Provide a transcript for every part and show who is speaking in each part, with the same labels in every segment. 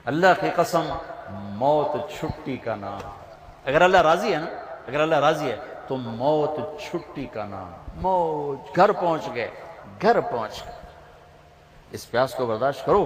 Speaker 1: اللہ کی قسم موت چھٹی کا نام. اگر اللہ راضی ہے نا، اگر اللہ راضی ہے تو موت چھٹی کا نام. موت، گھر پہنچ گئے، گھر پہنچ گئے. اس پیاس کو برداشت کرو.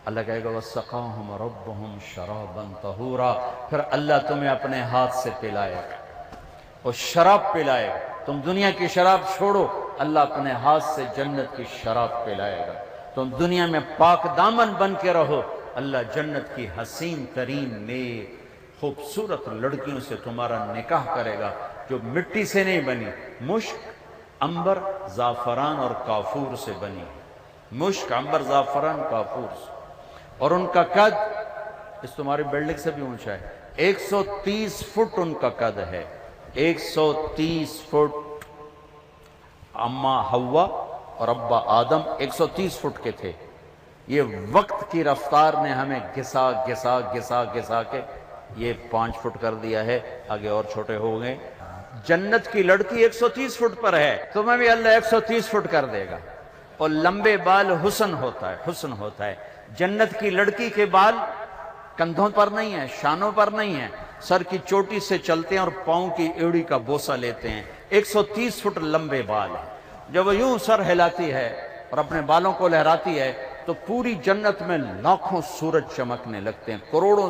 Speaker 1: اللہ کہے گا وَسَقَاهُمْ رَبُّهُمْ شَرَابًا طَهُورًا، پھر اللہ تمہیں اپنے ہاتھ سے پلائے گا، اور شراب پلائے گا. تم دنیا کی شراب چھوڑو، اللہ اپنے ہاتھ سے جنت کی شراب پلائے گا. تم دنیا میں پاک دامن بن کے رہو، اللہ جنت کی حسین ترین نیک خوبصورت لڑکیوں سے تمہارا نکاح کرے گا، جو مٹی سے نہیں بنی، مشک، عنبر، زعفران اور کافور سے بنی. مشک، عنبر، زعفران، کافور سے. اور ان کا قد اس تمہاری بلڈنگ سے بھی اونچا ہے. 130 فٹ ان کا قد ہے. 130 فٹ. اماں حوا اور ابا آدم 130 فٹ کے تھے. یہ وقت کی رفتار نے ہمیں گھسا گھسا گھسا گھسا کے یہ 5 فٹ کر دیا ہے، آگے اور چھوٹے ہو گئے. جنت کی لڑکی 130 فٹ پر ہے، تمہیں بھی اللہ 130 فٹ کر دے گا. اور لمبے بال حسن ہوتا ہے، حسن ہوتا ہے. جنت کی لڑکی کے بال کندھوں پر نہیں ہیں، شانوں پر نہیں ہیں، سر کی چوٹی سے چلتے ہیں اور پاؤں کی ایڑی کا بوسہ لیتے ہیں. 130 فٹ لمبے بال ہیں. جب وہ یوں سر ہلاتی ہے اور اپنے بالوں کو لہراتی ہے تو پوری جنت میں لاکھوں سورج چمکنے لگتے ہیں، کروڑوں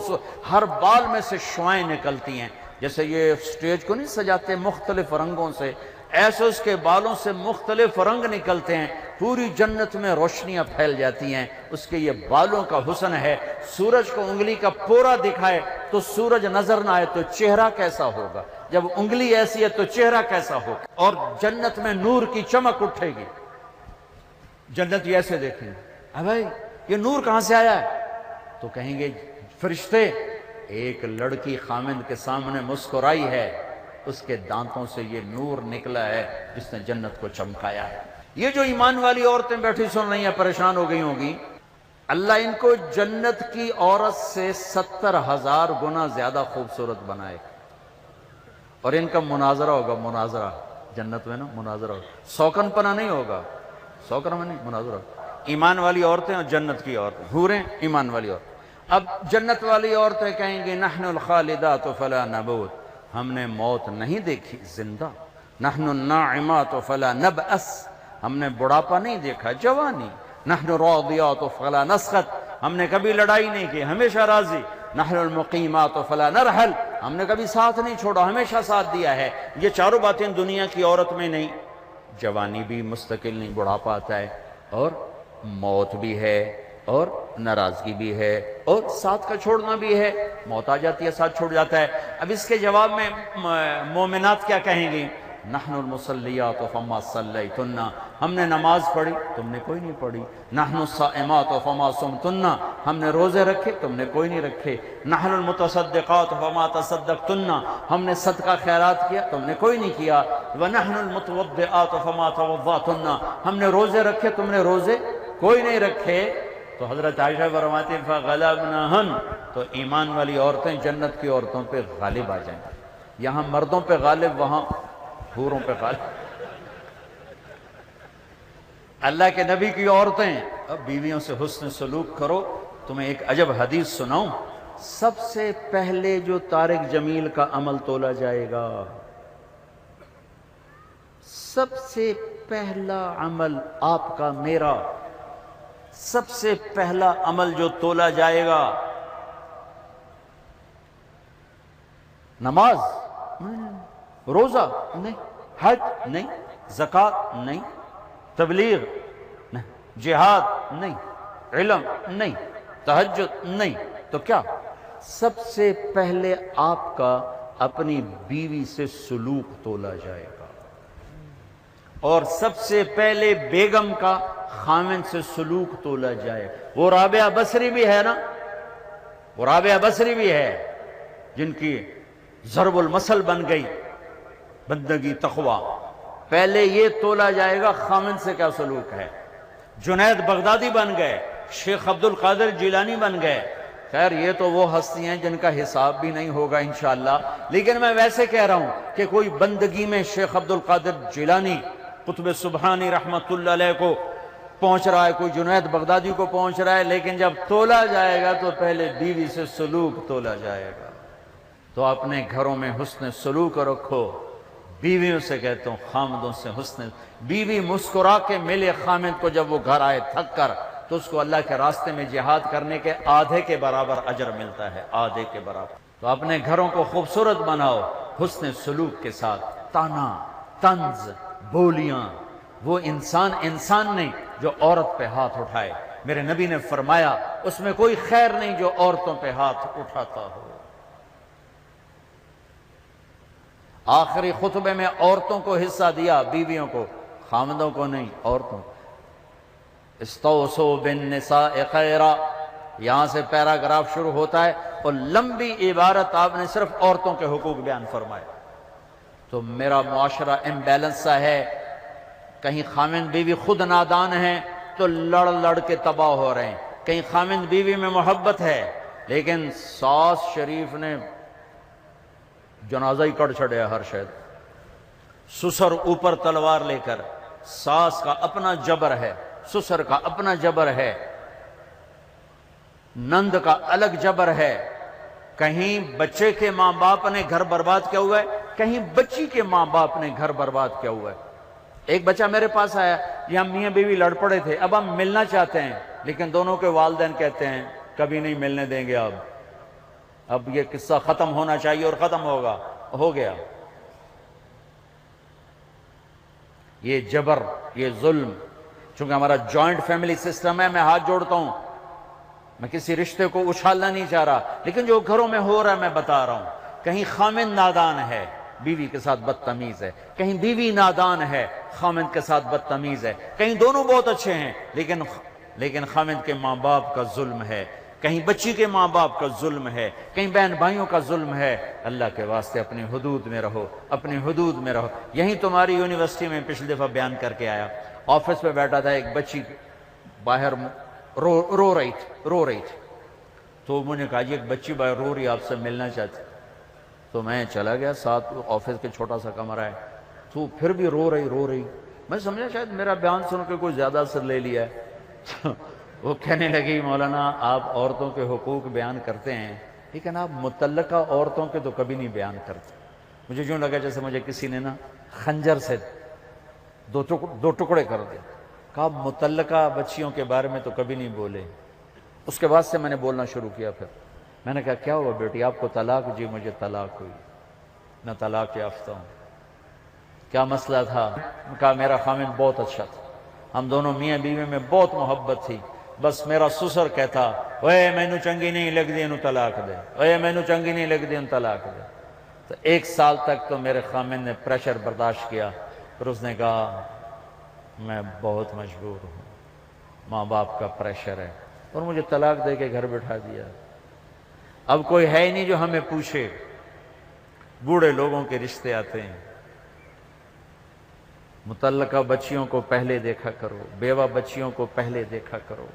Speaker 1: ہر بال میں سے شعائیں نکلتی ہیں. جیسے یہ سٹیج کو نہیں سجاتے مختلف رنگوں سے، ایسے اس کے بالوں سے مختلف رنگ نکلتے ہیں. پوری جنت میں روشنیاں پھیل جاتی ہیں. اس کے یہ بالوں کا حسن ہے. سورج کو انگلی کا پورا دکھائے تو سورج نظر نہ آئے تو چہرہ کیسا ہوگا؟ جب انگلی ایسی ہے تو چہرہ کیسا ہوگا؟ اور جنت میں نور کی چمک اٹھے گی. جنت ایسے دیکھیں گے، بھائی یہ نور کہاں سے آیا ہے؟ تو کہیں گے فرشتے، ایک لڑکی خامند کے سامنے مسکرائی ہے، اس کے دانتوں سے یہ نور نکلا ہے جس نے جنت کو چمکایا ہے. یہ جو ایمان والی عورتیں بیٹھی سن رہی ہیں پریشان ہو گئی ہوں گی، اللہ ان کو جنت کی عورت سے 70,000 گنا زیادہ خوبصورت بنائے. اور ان کا مناظرہ ہوگا، مناظرہ جنت میں نا، مناظرہ ہوگا. سوکن پنا نہیں ہوگا، سوکن میں نہیں، مناظرہ ہوگا. ایمان والی عورتیں اور جنت کی عورتیں، حوریں، ایمان والی عورتیں. اب جنت والی عورتیں کہیں گی نحن الخالدات فلا نموت، ہم نے موت نہیں دیکھی، زندہ. نحن الناعمات فلا نبأس، ہم نے بڑھاپا نہیں دیکھا، جوانی. نحن الراضیات فلا نسخط، ہم نے کبھی لڑائی نہیں کی، ہمیشہ راضی. نحن المقیمات فلا نرحل، ہم نے کبھی ساتھ نہیں چھوڑا، ہمیشہ ساتھ دیا ہے. یہ چاروں باتیں دنیا کی عورت میں نہیں. جوانی بھی مستقل نہیں، بڑھاپا آتا ہے، اور موت بھی ہے، اور ناراضگی بھی ہے، اور ساتھ کا چھوڑنا بھی ہے. موت آ جاتی ہے، ساتھ چھوڑ جاتا ہے. اب اس کے جواب میں مومنات کیا کہیں گی؟ نحن المصلیات فما صلیتن، ہم نے نماز پڑھی، تم نے کوئی نہیں پڑھی. نحن الصائمات فما صمتن، ہم نے روزے رکھے، تم نے کوئی نہیں رکھے. نحن المتصدقات فما تصدقتن، ہم نے صدقہ خیرات کیا، تم نے کوئی نہیں کیا. ونحن المتوضئات فما توضأتن، ہم نے روزے رکھے، تم نے روزے کوئی نہیں رکھے. تو حضرت عائشہ فرماتی ہیں فغلبنہن، تو ایمان والی عورتیں جنت کی عورتوں پہ غالب آ جائیں. یہاں مردوں پہ غالب، وہاں حوروں پہ غالب. اللہ کے نبی کی عورتیں، اب بیویوں سے حسن سلوک کرو. تمہیں ایک عجب حدیث سناؤں. سب سے پہلے جو طارق جمیل کا عمل تولا جائے گا، سب سے پہلا عمل آپ کا، میرا، سب سے پہلا عمل جو تولا جائے گا، نماز روزہ نہیں، حج نہیں، زکوٰۃ نہیں، تبلیغ نہیں، جہاد نہیں، علم نہیں، تہجد نہیں. تو کیا؟ سب سے پہلے آپ کا اپنی بیوی سے سلوک تولا جائے گا، اور سب سے پہلے بیگم کا خامن سے سلوک تولا جائے. وہ رابعہ بصری بھی ہے نا، وہ رابعہ بصری بھی ہے جن کی ضرب المثل بن گئی بندگی تقوی. پہلے یہ تولا جائے گا خامن سے کیا سلوک ہے. جنید بغدادی بن گئے، شیخ عبد القادر جیلانی بن گئے. خیر یہ تو وہ ہستی ہیں جن کا حساب بھی نہیں ہوگا انشاءاللہ، لیکن میں ویسے کہہ رہا ہوں کہ کوئی بندگی میں شیخ عبد القادر جیلانی قطب سبحانی رحمت اللہ علیہ کو پہنچ رہا ہے، کوئی جنید بغدادی کو پہنچ رہا ہے، لیکن جب تولا جائے گا تو پہلے بیوی سے سلوک تولا جائے گا۔ تو اپنے گھروں میں حسن سلوک رکھو۔ بیویوں سے کہتا ہوں خامدوں سے حسن، بیوی مسکرا کے ملے خامد کو جب وہ گھر آئے تھک کر، تو اس کو اللہ کے راستے میں جہاد کرنے کے آدھے کے برابر اجر ملتا ہے، آدھے کے برابر۔ تو اپنے گھروں کو خوبصورت بناؤ حسن سلوک کے ساتھ۔ تانا، طنز، بولیاں، وہ انسان نہیں جو عورت پہ ہاتھ اٹھائے۔ میرے نبی نے فرمایا اس میں کوئی خیر نہیں جو عورتوں پہ ہاتھ اٹھاتا ہو۔ آخری خطبے میں عورتوں کو حصہ دیا، بیویوں کو، خامدوں کو نہیں، عورتوں کو۔ استوصوا بالنساء خیرا، یہاں سے پیراگراف شروع ہوتا ہے اور لمبی عبارت آپ نے صرف عورتوں کے حقوق بیان فرمائے۔ تو میرا معاشرہ امبیلنس سا ہے، کہیں خامند بیوی خود نادان ہیں تو لڑ کے تباہ ہو رہے ہیں، کہیں خامند بیوی میں محبت ہے لیکن ساس شریف نے جنازہ ہی کر چھڑیا ہر شاید، سسر اوپر تلوار لے کر۔ ساس کا اپنا جبر ہے، سسر کا اپنا جبر ہے، نند کا الگ جبر ہے۔ کہیں بچے کے ماں باپ نے گھر برباد کیا ہوا ہے، کہیں بچی کے ماں باپ نے گھر برباد کیا ہوا ہے۔ ایک بچہ میرے پاس آیا، یہ ہم میاں بیوی لڑ پڑے تھے، اب ہم ملنا چاہتے ہیں لیکن دونوں کے والدین کہتے ہیں کبھی نہیں ملنے دیں گے، اب یہ قصہ ختم ہونا چاہیے اور ختم ہو گیا۔ یہ جبر، یہ ظلم، چونکہ ہمارا جوائنٹ فیملی سسٹم ہے، میں ہاتھ جوڑتا ہوں، میں کسی رشتے کو اچھالنا نہیں چاہ رہا، لیکن جو گھروں میں ہو رہا ہے میں بتا رہا ہوں۔ کہیں خامند نادان ہے، بیوی کے ساتھ بدتمیز ہے، کہیں بیوی نادان ہے، خامند کے ساتھ بدتمیز ہے، کہیں دونوں بہت اچھے ہیں لیکن خامند کے ماں باپ کا ظلم ہے، کہیں بچی کے ماں باپ کا ظلم ہے، کہیں بہن بھائیوں کا ظلم ہے۔ اللہ کے واسطے اپنی حدود میں رہو، اپنی حدود میں رہو۔ یہیں تمہاری یونیورسٹی میں پچھلی دفعہ بیان کر کے آیا، آفس پہ بیٹھا تھا، ایک بچی باہر رو رہی تھی، تو مجھے کہا جی ایک بچی باہر رو رہی، آپ سے ملنا چاہتی۔ تو میں چلا گیا، ساتھ آفس کے چھوٹا سا کمرہ ہے، تو پھر بھی رو رہی۔ میں سمجھا شاید میرا بیان سن کے کوئی زیادہ اثر لے لیا ہے۔ وہ کہنے لگی مولانا آپ عورتوں کے حقوق بیان کرتے ہیں لیکن آپ متعلقہ عورتوں کے تو کبھی نہیں بیان کرتے۔ مجھے یوں لگا جیسے مجھے کسی نے نا خنجر سے دو ٹکڑے کر دیا۔ کہا متعلقہ بچیوں کے بارے میں تو کبھی نہیں بولے۔ اس کے بعد سے میں نے بولنا شروع کیا۔ پھر میں نے کہا کیا ہوا بیٹی، آپ کو طلاق؟ جی مجھے طلاق ہوئی، میں طلاق یافتہ ہوں۔ کیا مسئلہ تھا؟ کہا میرا خامند بہت اچھا تھا، ہم دونوں میاں بیوی میں بہت محبت تھی، بس میرا سسر کہتا اوے مینوں چنگی نہیں لگدی انہوں طلاق دے، اوے مینوں چنگی نہیں لگدی انہوں طلاق دے۔ تو 1 سال تک تو میرے خامند نے پریشر برداشت کیا، پھر اس نے کہا میں بہت مجبور ہوں، ماں باپ کا پریشر ہے، اور مجھے طلاق دے کے گھر بٹھا دیا۔ اب کوئی ہے ہی نہیں جو ہمیں پوچھے۔ بوڑھے لوگوں کے رشتے آتے ہیں۔ متعلقہ بچیوں کو پہلے دیکھا کرو، بیوہ بچیوں کو پہلے دیکھا کرو۔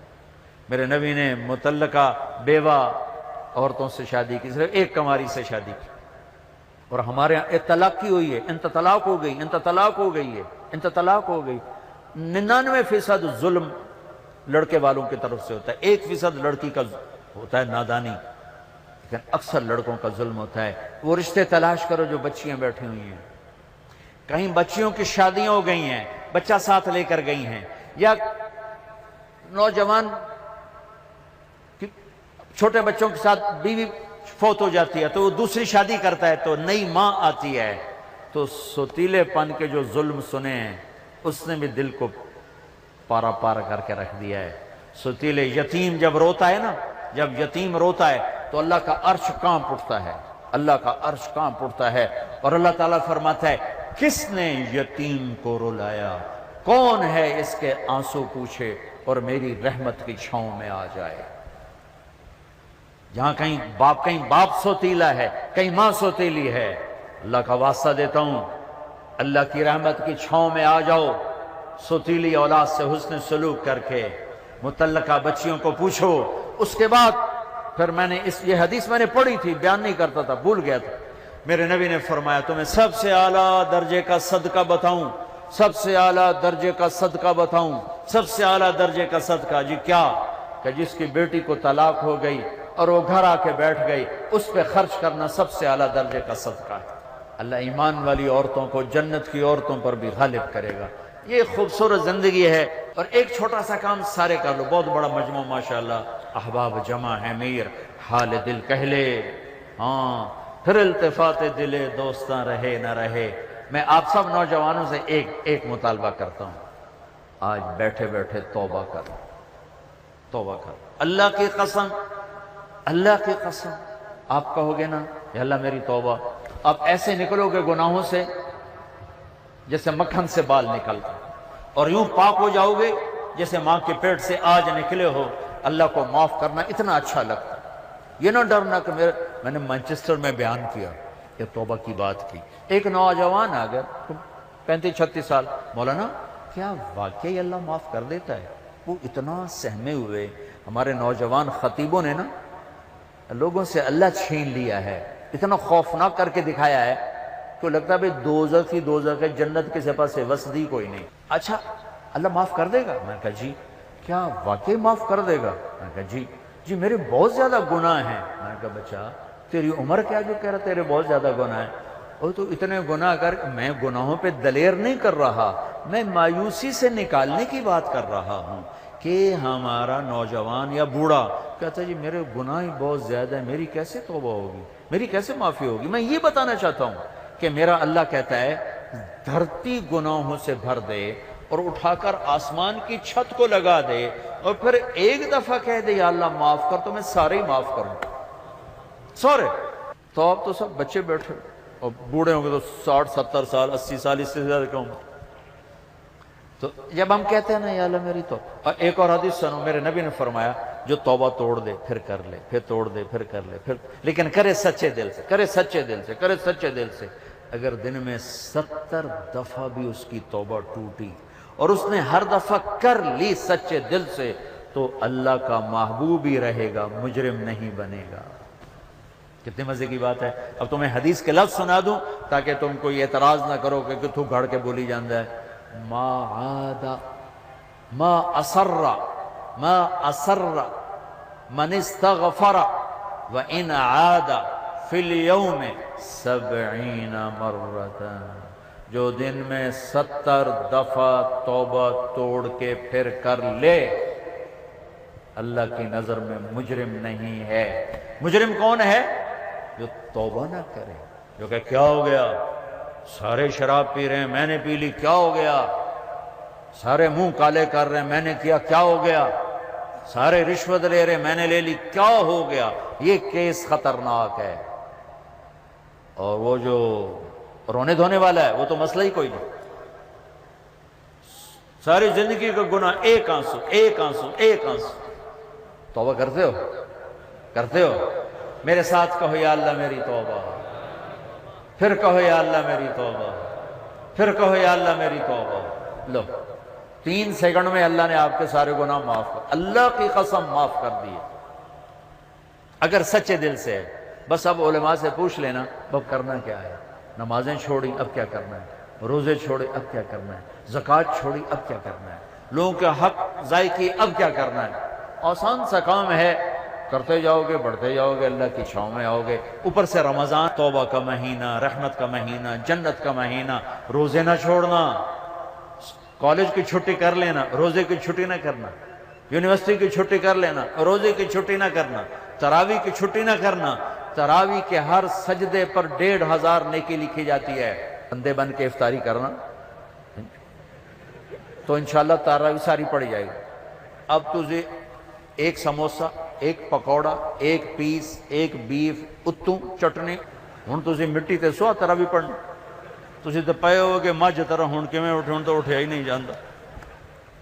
Speaker 1: میرے نبی نے متعلقہ بیوہ عورتوں سے شادی کی، صرف ایک کنواری سے شادی کی، اور ہمارے یہاں طلاق کی ہوئی ہے، انت طلاق ہو گئی، انت طلاق ہو گئی ہے، انت طلاق ہو گئی۔ 99% ظلم لڑکے والوں کی طرف سے ہوتا ہے، 1% لڑکی کا ہوتا ہے نادانی، لیکن اکثر لڑکوں کا ظلم ہوتا ہے۔ وہ رشتے تلاش کرو جو بچیاں بیٹھی ہوئی ہیں، کہیں بچیوں کی شادیاں ہو گئی ہیں، بچہ ساتھ لے کر گئی ہیں، یا نوجوان چھوٹے بچوں کے ساتھ بیوی فوت ہو جاتی ہے تو وہ دوسری شادی کرتا ہے، تو نئی ماں آتی ہے، تو سوتیلے پن کے جو ظلم سنے ہیں اس نے بھی دل کو پارا پار کر کے رکھ دیا ہے۔ سوتیلے یتیم جب روتا ہے نا، جب یتیم روتا ہے تو اللہ کا عرش کانپ اٹھتا ہے، اللہ کا عرش کانپ اٹھتا ہے، اور اللہ تعالیٰ فرماتا ہے کس نے یتیم کو رلایا، کون ہے اس کے آنسو پوچھے اور میری رحمت کی چھاؤں میں آ جائے۔ جہاں کہیں باپ سوتیلا ہے، کہیں ماں سوتیلی ہے، اللہ کا واسطہ دیتا ہوں اللہ کی رحمت کی چھاؤں میں آ جاؤ، سوتیلی اولاد سے حسن سلوک کر کے۔ متعلقہ بچیوں کو پوچھو۔ اس کے بعد پھر میں نے یہ حدیث میں نے پڑھی تھی، بیان نہیں کرتا تھا، بھول گیا تھا۔ میرے نبی نے فرمایا تمہیں سب سے اعلیٰ درجے کا صدقہ بتاؤں، سب سے اعلیٰ درجے کا صدقہ بتاؤں؟ سب سے اعلیٰ درجے کا صدقہ جی کیا؟ کہ جس کی بیٹی کو طلاق ہو گئی اور وہ گھر آ کے بیٹھ گئی، اس پہ خرچ کرنا سب سے اعلیٰ درجے کا صدقہ ہے۔ اللہ ایمان والی عورتوں کو جنت کی عورتوں پر بھی غالب کرے گا۔ یہ خوبصورت زندگی ہے۔ اور ایک چھوٹا سا کام سارے کر لو، بہت بڑا مجموعہ ماشاءاللہ، احباب جمع ہے میر، حال دل کہہ لے، ہاں پھر التفات دل دوستاں رہے نہ رہے۔ میں آپ سب نوجوانوں سے ایک مطالبہ کرتا ہوں، آج بیٹھے بیٹھے توبہ کرو، توبہ کرو۔ اللہ کی قسم، اللہ کی قسم، آپ کہو گے نا یا اللہ میری توبہ، آپ ایسے نکلو گے گناہوں سے جیسے مکھن سے بال نکلتا، اور یوں پاک ہو جاؤ گے جیسے ماں کے پیٹ سے آج نکلے ہو۔ اللہ کو معاف کرنا اتنا اچھا لگتا ہے۔ یہ نہ ڈرنا کہ میں نے مانچسٹر میں بیان کیا، یہ توبہ کی بات کی، ایک نوجوان آ گیا 35-36 سال، مولانا کیا واقعی اللہ معاف کر دیتا ہے؟ وہ اتنا سہمے ہوئے، ہمارے نوجوان خطیبوں نے نا لوگوں سے اللہ چھین لیا ہے، اتنا خوفناک کر کے دکھایا ہے کہ لگتا ہے بھئی دوزخ ہی دوزخ ہے، جنت کے سپاہ سے وسدی کوئی نہیں۔ اچھا اللہ معاف کر دے گا؟ میں نے کہا جی۔ کیا واقعی معاف کر دے گا؟ میں نے کہا جی میرے بہت زیادہ گناہ ہیں۔ میں نے کہا بچہ تیری عمر کیا جو کہہ رہا تیرے بہت زیادہ گناہ ہیں؟ اور تو اتنے گناہ کر، میں گناہوں پہ دلیر نہیں کر رہا، میں مایوسی سے نکالنے کی بات کر رہا ہوں کہ ہمارا نوجوان یا بوڑھا کہتا ہے جی میرے گناہ ہی بہت زیادہ ہیں، میری کیسے توبہ ہوگی، میری کیسے معافی ہوگی؟ میں یہ بتانا چاہتا ہوں کہ میرا اللہ کہتا ہے دھرتی گناہوں سے بھر دے اور اٹھا کر آسمان کی چھت کو لگا دے، اور پھر ایک دفعہ کہہ دے یا اللہ معاف کر، تو میں سارے ہی معاف کروں، سارے۔ تو اب تو سب بچے بیٹھے، اور بوڑھے ہوں گے تو 60-70 سال 80 سال، اس سے زیادہ کیوں؟ تو جب ہم کہتے ہیں نا یا اللہ میری توبہ، اور ایک اور حدیث سنو، میرے نبی نے فرمایا جو توبہ توڑ دے پھر کر لے، پھر توڑ دے پھر کر لے، پھر لیکن کرے سچے دل سے، کرے سچے دل سے، کرے سچے دل سے۔ اگر دن میں 70 دفعہ بھی اس کی توبہ ٹوٹی اور اس نے ہر دفعہ کر لی سچے دل سے، تو اللہ کا محبوب ہی رہے گا، مجرم نہیں بنے گا۔ کتنے مزے کی بات ہے۔ اب تمہیں حدیث کے لفظ سنا دوں تاکہ تم کوئی اعتراض نہ کرو کہ تو گھڑ کے بولی جاندہ ہے۔ ما عاد ما اسر من استغفر وان عاد فی اليوم 70 مرتا، جو دن میں 70 دفعہ توبہ توڑ کے پھر کر لے، اللہ کی نظر میں مجرم نہیں ہے۔ مجرم کون ہے؟ جو توبہ نہ کرے، جو کہ کیا ہو گیا، سارے شراب پی رہے ہیں میں نے پی لی، کیا ہو گیا، سارے منہ کالے کر رہے ہیں میں نے کیا، کیا ہو گیا، سارے رشوت لے رہے ہیں میں نے لے لی، کیا ہو گیا۔ یہ کیس خطرناک ہے۔ اور وہ جو رونے دھونے والا ہے وہ تو مسئلہ ہی کوئی نہیں، ساری زندگی کا گناہ ایک آنسو ایک آنسو ایک آنسو۔ توبہ کرتے ہو؟ کرتے ہو؟ میرے ساتھ کہو یا اللہ میری توبہ، پھر کہو یا اللہ میری توبہ، پھر کہو یا اللہ میری توبہ۔ لو 3 سیکنڈ میں اللہ نے آپ کے سارے گناہ معاف کر، اللہ کی قسم معاف کر دیے، اگر سچے دل سے ہے۔ بس اب علماء سے پوچھ لینا اب کرنا کیا ہے۔ نمازیں چھوڑی اب کیا کرنا ہے، روزے چھوڑے اب کیا کرنا ہے، زکوٰۃ چھوڑی اب کیا کرنا ہے، لوگوں کے حق ضائع کیے اب کیا کرنا ہے۔ آسان سا کام ہے، کرتے جاؤ گے بڑھتے جاؤ گے، اللہ کی چھاؤں میں آؤ گے۔ اوپر سے رمضان توبہ کا مہینہ، رحمت کا مہینہ، جنت کا مہینہ، روزے نہ چھوڑنا، کالج کی چھٹی کر لینا، روزے کی چھٹی نہ کرنا، یونیورسٹی کی چھٹی کر لینا، روزے کی چھٹی نہ کرنا، تراویح کی چھٹی نہ کرنا۔ تراویح کے ہر سجدے پر 1500 نیکی لکھی جاتی ہے۔ بندے بن کے افطاری کرنا تو انشاءاللہ تراویح ساری پڑ جائے گی۔ اب تجھے ایک سموسا، ایک پکوڑا، ایک پیس، ایک بیف، اتوں چٹنی، ہن تجھے مٹی تے سوا تراویح پڑھنا، تجھے تو پائے ہو کہ مجھ طرح ہن کے میں اٹھے، ہن تو اٹھیا ہی نہیں جاندا،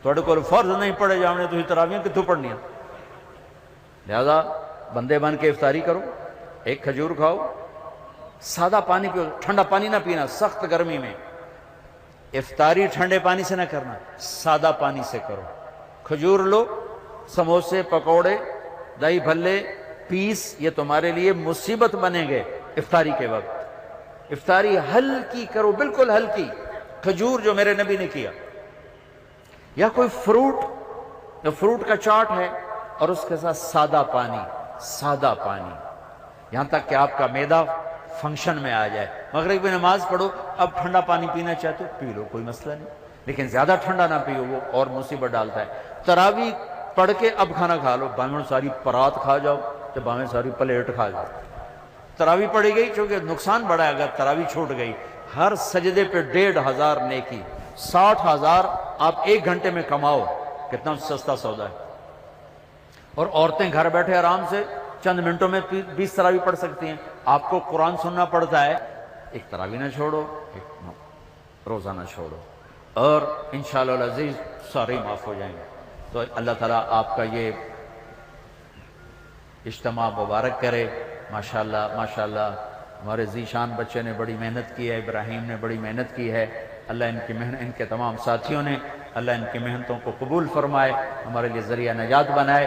Speaker 1: تھوڑے کو فرض نہیں پڑے جانے، تجھے تراویح کتوں پڑھنی ہے؟ لہذا بندے بن کے افطاری کرو، ایک کھجور کھاؤ، سادہ پانی پیو، ٹھنڈا پانی نہ پینا سخت گرمی میں، افطاری ٹھنڈے پانی سے نہ کرنا، سادہ پانی سے کرو، کھجور لو، سموسے پکوڑے دہی بھلے پیس، یہ تمہارے لیے مصیبت بنیں گے افطاری کے وقت۔ افطاری ہلکی کرو، بالکل ہلکی، کھجور جو میرے نبی نے کیا، یا کوئی فروٹ جو فروٹ کا چاٹ ہے اور اس کے ساتھ سادہ پانی، یہاں تک کہ آپ کا معدہ فنکشن میں آ جائے۔ مغرب کی نماز پڑھو، اب ٹھنڈا پانی پینا چاہتے ہو پی لو، کوئی مسئلہ نہیں، لیکن زیادہ ٹھنڈا نہ پیو، وہ اور مصیبت ڈالتا ہے۔ تراویح پڑھ کے اب کھانا کھا لو، باہیں ساری پرات کھا جاؤ تو باہیں ساری پلیٹ کھا جاؤ۔ تراویح پڑھی گئی، چونکہ نقصان بڑا ہے اگر تراویح چھوٹ گئی، ہر سجدے پہ 1500 نیکی، 60,000 آپ 1 گھنٹے میں کماؤ، کتنا سستا سودا ہے۔ اور عورتیں گھر بیٹھے آرام سے چند منٹوں میں 20 تراویح پڑھ سکتی ہیں۔ آپ کو قرآن سننا پڑتا ہے، ایک تراویح نہ چھوڑو، ایک روزہ نہ چھوڑو، اور انشاءاللہ العزیز سارے معاف ہو جائیں گے۔ تو اللہ تعالیٰ آپ کا یہ اجتماع مبارک کرے۔ ماشاءاللہ ماشاءاللہ، ہمارے ذیشان بچے نے بڑی محنت کی ہے، ابراہیم نے بڑی محنت کی ہے۔ اللہ ان کے تمام ساتھیوں نے، اللہ ان کی محنتوں کو قبول فرمائے، ہمارے لیے ذریعہ نجات بنائے۔